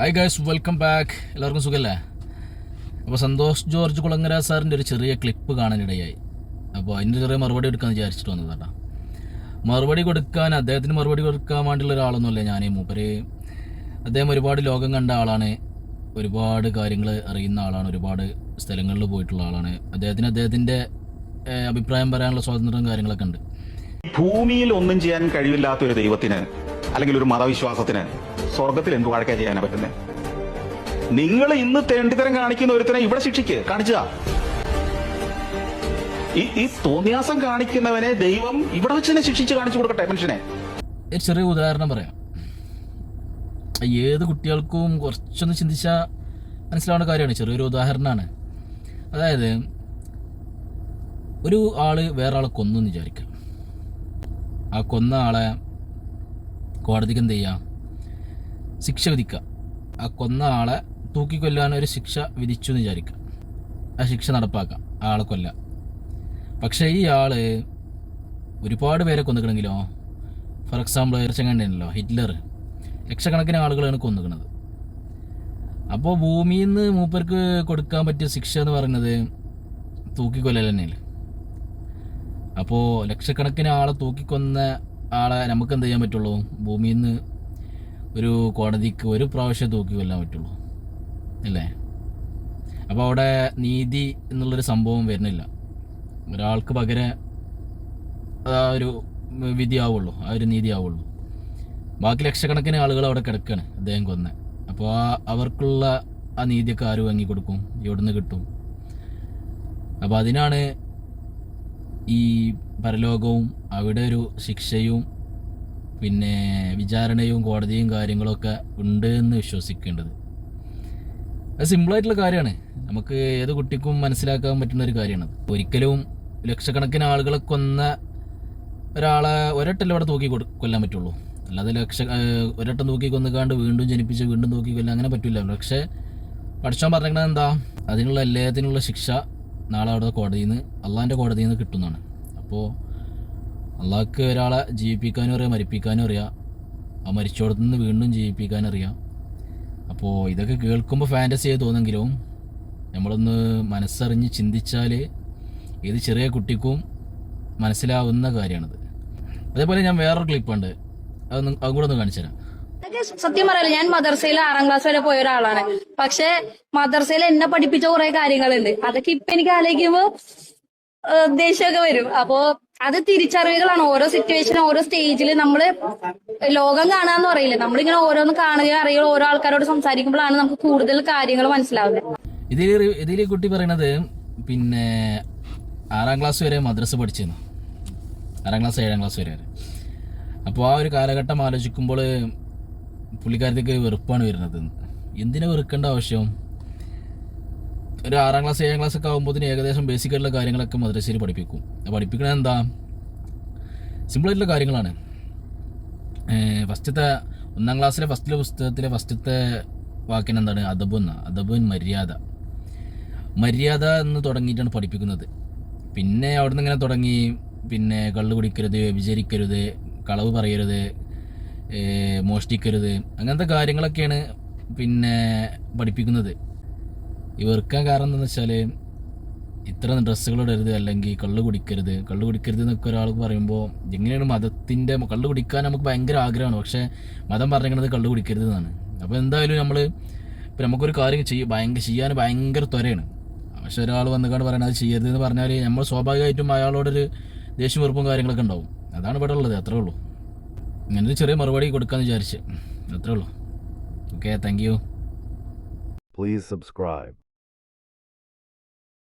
Hi guys, welcome back. എല്ലാവർക്കും സുഖമല്ലേ? അപ്പോൾ സന്തോഷ് ജോർജ് കുളങ്ങര സാറിൻ്റെ ഒരു ചെറിയ ക്ലിപ്പ് കാണാനിടയായി. അപ്പോൾ അതിൻ്റെ ചെറിയ മറുപടി എടുക്കാമെന്ന് വിചാരിച്ചിട്ട് വന്നതാട്ടാ. അദ്ദേഹത്തിന് മറുപടി കൊടുക്കാൻ വേണ്ടിയുള്ള ഒരാളൊന്നുമല്ല ഞാൻ. അദ്ദേഹം ഒരുപാട് ലോകം കണ്ട ആളാണ്, ഒരുപാട് കാര്യങ്ങൾ അറിയുന്ന ആളാണ്, ഒരുപാട് സ്ഥലങ്ങളിൽ പോയിട്ടുള്ള ആളാണ്. അദ്ദേഹത്തിൻ്റെ അഭിപ്രായം പറയാനുള്ള സ്വാതന്ത്ര്യം കാര്യങ്ങളൊക്കെ ഉണ്ട്. ഭൂമിയിൽ ഒന്നും ചെയ്യാൻ കഴിവില്ലാത്ത ഒരു ദൈവത്തിന് അല്ലെങ്കിൽ ഒരു മതവിശ്വാസത്തിന് സ്വർഗത്തിൽ എന്ത് വഴക്കാ ചെയ്യാനാ പറ്റുന്നത്? നിങ്ങൾ ഇന്ന് തേണ്ടിത്തരം കാണിക്കുന്ന ഒരുത്തനെ ഇവിടെ കാണിച്ചാ ഈ തോന്നിയാസം കാണിക്കുന്നവനെ ദൈവം ഇവിടെ വെച്ച് തന്നെ ശിക്ഷിച്ച് കാണിച്ചു കൊടുക്കട്ടെ മനുഷ്യനെ. ഒരു ചെറിയ ഉദാഹരണം പറയാം. ഏത് കുട്ടികൾക്കും കുറച്ചൊന്ന് ചിന്തിച്ചാൽ മനസ്സിലാവുന്ന കാര്യമാണ്. ചെറിയൊരു ഉദാഹരണമാണ്. അതായത് ഒരു ആള് വേറെ ആളെ കൊന്നു എന്ന് വിചാരിക്കാം. ആ കൊന്ന ആളെ കോടതിക്ക് എന്ത് ചെയ്യുക? ശിക്ഷ വിധിക്കുക. ആ കൊന്ന ആളെ തൂക്കിക്കൊല്ലാൻ ഒരു ശിക്ഷ വിധിച്ചു എന്ന് വിചാരിക്കുക. ആ ശിക്ഷ നടപ്പാക്കാം, ആ ആളെ കൊല്ലാം. പക്ഷേ ഈ ആള് ഒരുപാട് പേരെ കൊന്നിക്കണമെങ്കിലോ, ഫോർ എക്സാമ്പിൾ ചങ്ങണ്ടല്ലോ ഹിറ്റ്ലർ, ലക്ഷക്കണക്കിന് ആളുകളാണ് കൊന്നിക്കുന്നത്. അപ്പോൾ ഭൂമിയിൽ നിന്ന് മൂപ്പർക്ക് കൊടുക്കാൻ പറ്റിയ ശിക്ഷ എന്ന് പറയുന്നത് തൂക്കിക്കൊല്ലൽ തന്നെയല്ലേ. അപ്പോൾ ലക്ഷക്കണക്കിന് ആളെ തൂക്കിക്കൊന്ന ആളെ നമുക്ക് എന്ത് ചെയ്യാൻ പറ്റുള്ളൂ? ഭൂമിയിൽ നിന്ന് ഒരു കോടതിക്ക് ഒരു പ്രാവശ്യം തൂക്കിക്കൊല്ലാൻ പറ്റുള്ളൂ അല്ലേ? അപ്പോൾ അവിടെ നീതി എന്നുള്ളൊരു സംഭവം വരുന്നില്ല. ഒരാൾക്ക് പകരം ആ ഒരു വിധി ആവുള്ളൂ, ആ ഒരു നീതി ആവുള്ളൂ. ബാക്കി ലക്ഷക്കണക്കിന് ആളുകൾ അവിടെ കിടക്കുകയാണ് അദ്ദേഹം കൊന്ന. അപ്പോൾ അവർക്കുള്ള ആ നീതിയൊക്കെ ആര് വാങ്ങി കൊടുക്കും? എവിടുന്ന് കിട്ടും? അപ്പോൾ അതിനാണ് ഈ പരലോകവും അവിടെ ഒരു ശിക്ഷയും പിന്നെ വിചാരണയും കോടതിയും കാര്യങ്ങളൊക്കെ ഉണ്ട് എന്ന് വിശ്വസിക്കേണ്ടത്. അത് സിമ്പിളായിട്ടുള്ള കാര്യമാണ്, നമുക്ക് ഏത് കുട്ടിക്കും മനസ്സിലാക്കാൻ പറ്റുന്ന ഒരു കാര്യമാണ്. ഒരിക്കലും ലക്ഷക്കണക്കിന് ആളുകളെ കൊന്ന ഒരാളെ ഒരട്ടല്ലേ അവിടെ തൂക്കി കൊല്ലാൻ പറ്റുള്ളൂ. അല്ലാതെ ഒരട്ടം തൂക്കി കൊന്നുകാണ്ട് വീണ്ടും ജനിപ്പിച്ച് വീണ്ടും തൂക്കി കൊല്ലാൻ അങ്ങനെ പറ്റില്ല. പക്ഷേ പഠിച്ചാൻ പറഞ്ഞത് എന്താ? അതിനുള്ള എല്ലാത്തിനുള്ള ശിക്ഷ നാളെ അവിടെ കോടതിയിൽ നിന്ന്, അള്ളാഹിൻ്റെ കോടതിയിൽ നിന്ന് കിട്ടുന്നതാണ്. അപ്പോൾ അള്ളാഹ്ക്ക് ഒരാളെ ജീവിപ്പിക്കാനും അറിയാം, മരിപ്പിക്കാനും അറിയാം, ആ മരിച്ചോടത്തു നിന്ന് വീണ്ടും ജീവിപ്പിക്കാനും അറിയാം. അപ്പോൾ ഇതൊക്കെ കേൾക്കുമ്പോൾ ഫാൻറ്റസി ആയി തോന്നെങ്കിലും നമ്മളൊന്ന് മനസ്സറിഞ്ഞ് ചിന്തിച്ചാൽ ഏത് ചെറിയ കുട്ടിക്കും മനസ്സിലാവുന്ന കാര്യമാണത്. അതേപോലെ ഞാൻ വേറൊരു ക്ലിപ്പുണ്ട്, അതും കൂടെ ഒന്ന് കാണിച്ചു തരാം. സത്യം പറയല്ലോ, ഞാൻ മദർസയിൽ 6ാം ക്ലാസ് വരെ പോയ ഒരാളാണ്. പക്ഷെ മദർസയിൽ എന്നെ പഠിപ്പിച്ച കുറെ കാര്യങ്ങളുണ്ട്. അതൊക്കെ ഇപ്പൊ എനിക്ക് ആലോചിക്കുമ്പോ ദേഷ്യമൊക്കെ വരും. അപ്പോ അത് തിരിച്ചറിവുകളാണ്. ഓരോ സിറ്റുവേഷനും ഓരോ സ്റ്റേജിൽ നമ്മള് ലോകം കാണാന്ന് പറയില്ലേ, നമ്മളിങ്ങനെ ഓരോന്ന് കാണുകയും അറിയുക, ഓരോ ആൾക്കാരോട് സംസാരിക്കുമ്പോഴാണ് നമുക്ക് കൂടുതൽ കാര്യങ്ങൾ മനസ്സിലാവുന്നത്. ഇതിൽ കുട്ടി പറയണത് പിന്നെ 6ാം ക്ലാസ് വരെ മദ്രസ പഠിച്ചിരുന്നു, 6ാം ക്ലാസ് 7ാം ക്ലാസ് വരെ. അപ്പോൾ ആ ഒരു കാലഘട്ടം ആലോചിക്കുമ്പോൾ പുള്ളിക്കാരത്തേക്ക് വെറുപ്പാണ് വരുന്നത്. എന്തിനാ വെറുക്കേണ്ട ആവശ്യം? ഒരു 6ാം ക്ലാസ് 7ാം ക്ലാസ് ഒക്കെ ആകുമ്പോഴത്തേന് ഏകദേശം ബേസിക് ആയിട്ടുള്ള കാര്യങ്ങളൊക്കെ മദ്രസയിൽ പഠിപ്പിക്കും. പഠിപ്പിക്കണത് എന്താ? സിമ്പിളായിട്ടുള്ള കാര്യങ്ങളാണ്. ഫസ്റ്റത്തെ 1ാം ക്ലാസ്സിലെ ഫസ്റ്റിലെ പുസ്തകത്തിലെ ഫസ്റ്റത്തെ വാക്കിന് എന്താണ്? അദബുൻ മര്യാദ എന്ന് തുടങ്ങിയിട്ടാണ് പഠിപ്പിക്കുന്നത്. പിന്നെ അവിടെ നിന്ന് ഇങ്ങനെ തുടങ്ങി, പിന്നെ കള്ളു കുടിക്കരുത്, വ്യഭിചരിക്കരുത്, കളവ് പറയരുത്, മോഷ്ടിക്കരുത്, അങ്ങനത്തെ കാര്യങ്ങളൊക്കെയാണ് പിന്നെ പഠിപ്പിക്കുന്നത്. ഈ വെറുക്കാൻ കാരണം എന്താണെന്ന് വെച്ചാൽ ഇത്ര ഡ്രസ്സുകൾ ഇടരുത്, അല്ലെങ്കിൽ കള്ളു കുടിക്കരുത് എന്നൊക്കെ ഒരാൾക്ക് പറയുമ്പോൾ എങ്ങനെയാണ് മതത്തിൻ്റെ കള്ളു കുടിക്കാൻ നമുക്ക് ഭയങ്കര ആഗ്രഹമാണ്, പക്ഷേ മതം പറഞ്ഞിരിക്കുന്നത് കള്ളു കുടിക്കരുത് എന്നാണ്. അപ്പോൾ എന്തായാലും ഇപ്പം നമുക്കൊരു കാര്യം ചെയ്യാൻ ഭയങ്കര ത്വരയാണ്. പക്ഷെ ഒരാൾ വന്നുകൊണ്ട് പറയണത് അത് ചെയ്യരുത് എന്ന് പറഞ്ഞാൽ നമ്മൾ സ്വാഭാവികമായിട്ടും അയാളോടൊരു ദേഷ്യം വെറുപ്പും കാര്യങ്ങളൊക്കെ ഉണ്ടാവും. അതാണ് ഇവിടെ ഉള്ളത്. അത്രേ ഉള്ളൂ. ഇങ്ങനൊരു ചെറിയ മറുപടി കൊടുക്കാമെന്ന് വിചാരിച്ച്, അത്രേ ഉള്ളൂ. Okay, thank you. Please subscribe.